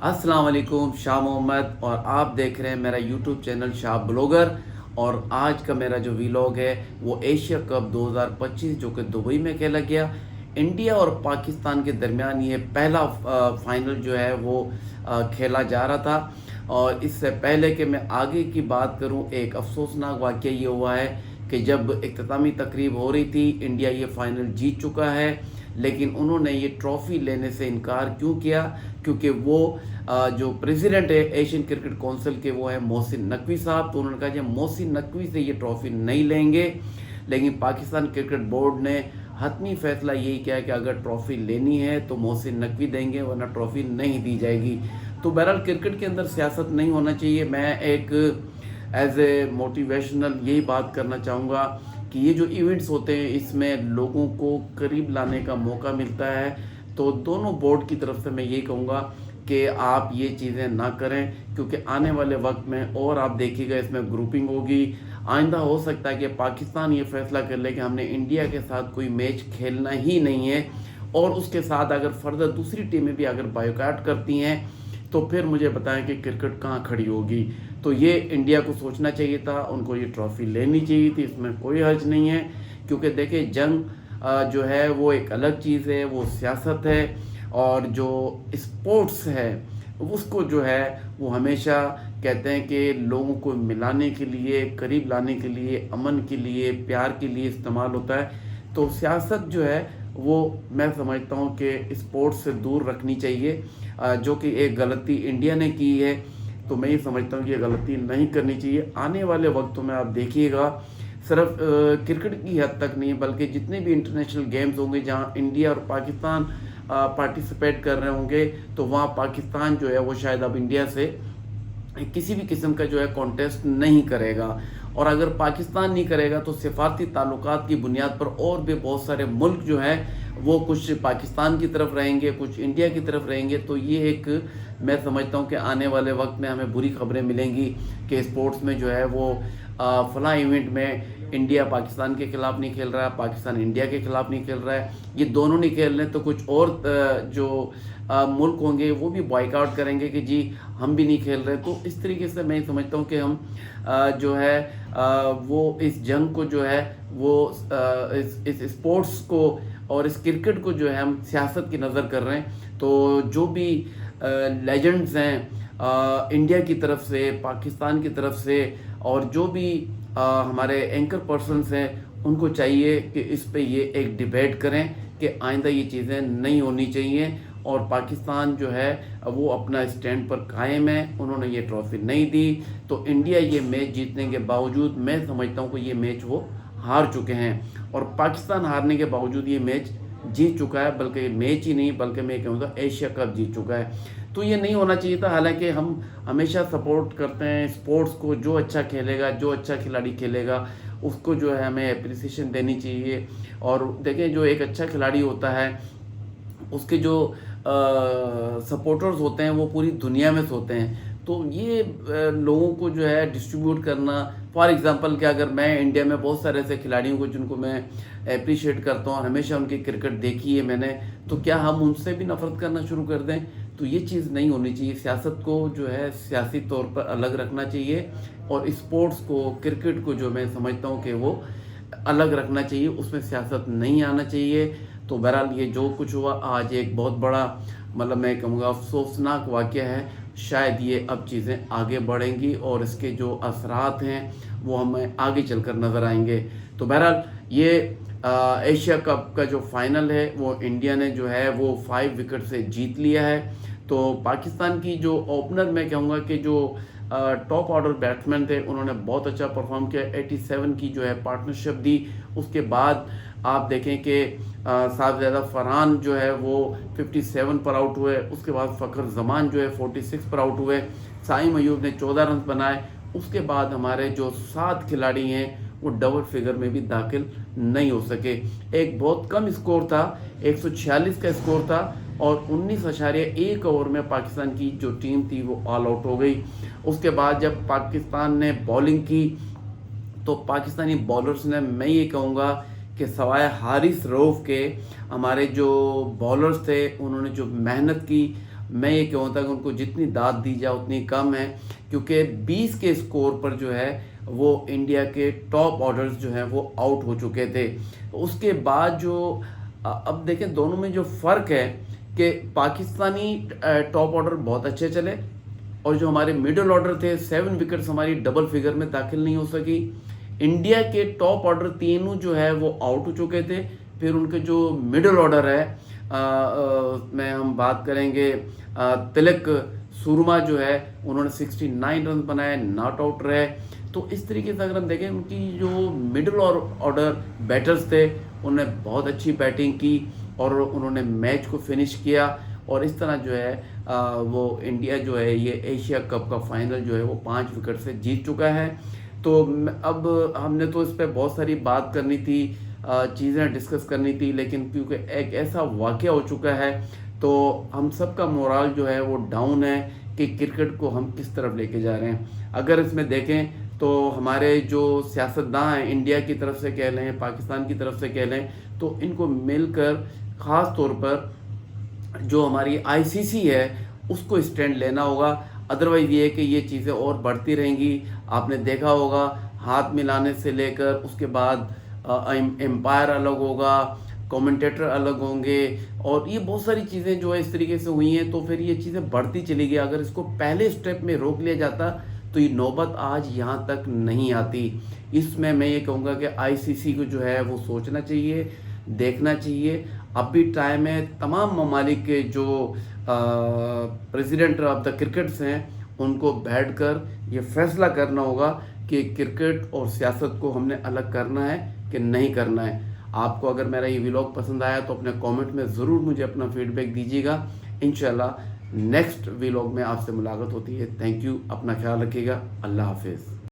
अस्सलाम वालेकुम, शाह मोहम्मद और आप देख रहे हैं मेरा यूट्यूब चैनल शाह ब्लॉगर। और आज का मेरा जो वीलॉग है वो एशिया कप 2025 जो कि दुबई में खेला गया। इंडिया और पाकिस्तान के दरमियान ये पहला फाइनल जो है वो खेला जा रहा था। और इससे पहले कि मैं आगे की बात करूं, एक अफसोसनाक वाक़या ये हुआ है कि जब इख्तितामी तकरीब हो रही थी, इंडिया ये फाइनल जीत चुका है, लेकिन उन्होंने ये ट्रॉफ़ी लेने से इनकार क्यों किया? क्योंकि वो जो प्रेसिडेंट है एशियन क्रिकेट काउंसिल के, वो है मोहसिन नकवी साहब। तो उन्होंने कहा कि मोहसिन नकवी से ये ट्रॉफ़ी नहीं लेंगे। लेकिन पाकिस्तान क्रिकेट बोर्ड ने हतमी फ़ैसला यही किया कि अगर ट्रॉफ़ी लेनी है तो मोहसिन नकवी देंगे, वरना ट्रॉफ़ी नहीं दी जाएगी। तो बहरहाल क्रिकेट के अंदर सियासत नहीं होना चाहिए। मैं एक एज ए मोटिवेशनल यही बात करना चाहूँगा कि ये जो इवेंट्स होते हैं इसमें लोगों को करीब लाने का मौका मिलता है। तो दोनों बोर्ड की तरफ से मैं यही कहूँगा कि आप ये चीज़ें ना करें, क्योंकि आने वाले वक्त में और आप देखिएगा इसमें ग्रुपिंग होगी। आइंदा हो सकता है कि पाकिस्तान ये फैसला कर ले कि हमने इंडिया के साथ कोई मैच खेलना ही नहीं है, और उसके साथ अगर फर्दर दूसरी टीमें भी अगर बायकॉट करती हैं तो फिर मुझे बताएं कि क्रिकेट कहाँ खड़ी होगी। तो ये इंडिया को सोचना चाहिए था, उनको ये ट्रॉफ़ी लेनी चाहिए थी, इसमें कोई हर्ज नहीं है। क्योंकि देखिए जंग जो है वो एक अलग चीज़ है, वो सियासत है, और जो स्पोर्ट्स है उसको जो है वो हमेशा कहते हैं कि लोगों को मिलाने के लिए, करीब लाने के लिए, अमन के लिए, प्यार के लिए इस्तेमाल होता है। तो सियासत जो है वो मैं समझता हूँ कि स्पोर्ट्स से दूर रखनी चाहिए, जो कि एक गलती इंडिया ने की है। तो मैं ये समझता हूँ कि ये गलती नहीं करनी चाहिए। आने वाले वक्तों में आप देखिएगा सिर्फ क्रिकेट की हद तक नहीं, बल्कि जितने भी इंटरनेशनल गेम्स होंगे जहाँ इंडिया और पाकिस्तान पार्टिसिपेट कर रहे होंगे, तो वहाँ पाकिस्तान जो है वो शायद अब इंडिया से किसी भी किस्म का जो है कॉन्टेस्ट नहीं करेगा। और अगर पाकिस्तान नहीं करेगा तो सिफारती ताल्लुकात की बुनियाद पर और भी बहुत सारे मुल्क जो हैं वो कुछ पाकिस्तान की तरफ रहेंगे, कुछ इंडिया की तरफ रहेंगे। तो ये एक मैं समझता हूँ कि आने वाले वक्त में हमें बुरी खबरें मिलेंगी कि स्पोर्ट्स में जो है वो फलां इवेंट में इंडिया पाकिस्तान के खिलाफ नहीं खेल रहा है, पाकिस्तान इंडिया के खिलाफ नहीं खेल रहा है, ये दोनों नहीं खेल रहे, तो कुछ और जो मुल्क होंगे वो भी बॉयकॉट करेंगे कि जी हम भी नहीं खेल रहे। तो इस तरीके से मैं समझता हूँ कि हम जो है वो इस जंग को जो है वो इस स्पोर्ट्स को और इस क्रिकेट को जो है हम सियासत की नज़र कर रहे हैं। तो जो भी लेजेंड्स हैं इंडिया की तरफ से, पाकिस्तान की तरफ से, और जो भी हमारे एंकर पर्सन्स हैं, उनको चाहिए कि इस पे ये एक डिबेट करें कि आइंदा ये चीज़ें नहीं होनी चाहिए। और पाकिस्तान जो है वो अपना स्टैंड पर कायम है, उन्होंने ये ट्रॉफ़ी नहीं दी। तो इंडिया ये मैच जीतने के बावजूद मैं समझता हूँ कि ये मैच वो हार चुके हैं, और पाकिस्तान हारने के बावजूद ये मैच जीत चुका है। बल्कि मैच ही नहीं, बल्कि मैं कहूँगा एशिया कप जीत चुका है। तो ये नहीं होना चाहिए था। हालांकि हम हमेशा सपोर्ट करते हैं स्पोर्ट्स को, जो अच्छा खेलेगा, जो अच्छा खिलाड़ी खेलेगा उसको जो है हमें अप्रिसिएशन देनी चाहिए। और देखें जो एक अच्छा खिलाड़ी होता है उसके जो सपोर्टर्स होते हैं वो पूरी दुनिया में से होते हैं। तो ये लोगों को जो है डिस्ट्रीब्यूट करना, फॉर एग्जांपल कि अगर मैं इंडिया में बहुत सारे ऐसे खिलाड़ियों को जिनको मैं अप्रिशिएट करता हूँ, हमेशा उनकी क्रिकेट देखी है मैंने, तो क्या हम उनसे भी नफरत करना शुरू कर दें? तो ये चीज़ नहीं होनी चाहिए। सियासत को जो है सियासी तौर पर अलग रखना चाहिए, और स्पोर्ट्स को, क्रिकेट को जो मैं समझता हूँ कि वो अलग रखना चाहिए, उसमें सियासत नहीं आना चाहिए। तो बहरहाल ये जो कुछ हुआ आज एक बहुत बड़ा, मतलब मैं कहूँगा अफसोसनाक वाक़या है। शायद ये अब चीज़ें आगे बढ़ेंगी और इसके जो असरात हैं वो हमें आगे चलकर नज़र आएंगे। तो बहरहाल ये एशिया कप का जो फाइनल है वो इंडिया ने जो है वो 5 विकेट से जीत लिया है। तो पाकिस्तान की जो ओपनर, मैं कहूँगा कि जो टॉप ऑर्डर बैट्समैन थे, उन्होंने बहुत अच्छा परफॉर्म किया। 87 की जो है पार्टनरशिप दी। उसके बाद आप देखें कि साहबजादा फरहान जो है वो 57 पर आउट हुए। उसके बाद फ़खर जमान जो है 46 पर आउट हुए। साइम अयूब ने 14 रन बनाए। उसके बाद हमारे जो 7 खिलाड़ी हैं वो डबल फिगर में भी दाखिल नहीं हो सके। एक बहुत कम स्कोर था, 146 का स्कोर था, और 19.1 ओवर में पाकिस्तान की जो टीम थी वो ऑल आउट हो गई। उसके बाद जब पाकिस्तान ने बॉलिंग की तो पाकिस्तानी बॉलर्स ने, मैं ये कहूँगा कि सवाए हारिस रऊफ़ के, हमारे जो बॉलर्स थे उन्होंने जो मेहनत की میں یہ کہوں گا کہ ان کو جتنی داد دی جائے اتنی کم ہے، کیونکہ 20 کے اسکور پر جو ہے وہ انڈیا کے ٹاپ آرڈرز جو ہیں وہ آؤٹ ہو چکے تھے۔ اس کے بعد جو اب دیکھیں دونوں میں جو فرق ہے کہ پاکستانی ٹاپ آرڈر بہت اچھے چلے، اور جو ہمارے مڈل آرڈر تھے 7 وکٹس ہماری ڈبل فگر میں داخل نہیں ہو سکی۔ انڈیا کے ٹاپ آرڈر تینوں جو ہے وہ آؤٹ ہو چکے تھے۔ پھر ان کے جو مڈل آرڈر ہے میں ہم بات کریں گے تلک سورما جو ہے، انہوں نے 69 رنز بنائے، ناٹ آؤٹ رہے۔ تو اس طریقے سے اگر ہم دیکھیں ان کی جو مڈل آرڈر بیٹرز تھے انہوں نے بہت اچھی بیٹنگ کی اور انہوں نے میچ کو فنش کیا، اور اس طرح جو ہے وہ انڈیا جو ہے یہ ایشیا کپ کا فائنل جو ہے وہ 5 وکٹ سے جیت چکا ہے۔ تو اب ہم نے تو اس پہ بہت ساری بات کرنی تھی، چیزیں ڈسکس کرنی تھی، لیکن کیونکہ ایک ایسا واقعہ ہو چکا ہے تو ہم سب کا مورال جو ہے وہ ڈاؤن ہے کہ کرکٹ کو ہم کس طرف لے کے جا رہے ہیں۔ اگر اس میں دیکھیں تو ہمارے جو سیاستداں ہیں، انڈیا کی طرف سے کہہ لیں، پاکستان کی طرف سے کہہ لیں، تو ان کو مل کر خاص طور پر جو ہماری آئی سی سی ہے اس کو اسٹینڈ لینا ہوگا۔ ادروائز یہ ہے کہ یہ چیزیں اور بڑھتی رہیں گی۔ آپ نے دیکھا ہوگا ہاتھ ملانے سے لے کر اس کے بعد امپائر الگ ہوگا، کومنٹیٹر الگ ہوں گے، اور یہ بہت ساری چیزیں جو ہے اس طریقے سے ہوئی ہیں، تو پھر یہ چیزیں بڑھتی چلی گئی۔ اگر اس کو پہلے اسٹیپ میں روک لیا جاتا تو یہ نوبت آج یہاں تک نہیں آتی۔ اس میں یہ کہوں گا کہ آئی سی سی کو جو ہے وہ سوچنا چاہیے، دیکھنا چاہیے۔ اب بھی ٹائم ہے، تمام ممالک کے جو پریزیڈنٹ آف دا کرکٹس ہیں ان کو بیٹھ کر یہ فیصلہ کرنا ہوگا کہ کرکٹ اور سیاست کو ہم نے الگ کرنا ہے کہ نہیں کرنا ہے۔ آپ کو اگر میرا یہ ویلاگ پسند آیا تو اپنے کامنٹ میں ضرور مجھے اپنا فیڈ بیک دیجیے گا۔ انشاءاللہ نیکسٹ ویلاگ میں آپ سے ملاقات ہوتی ہے۔ تھینک یو، اپنا خیال رکھیے گا، اللہ حافظ۔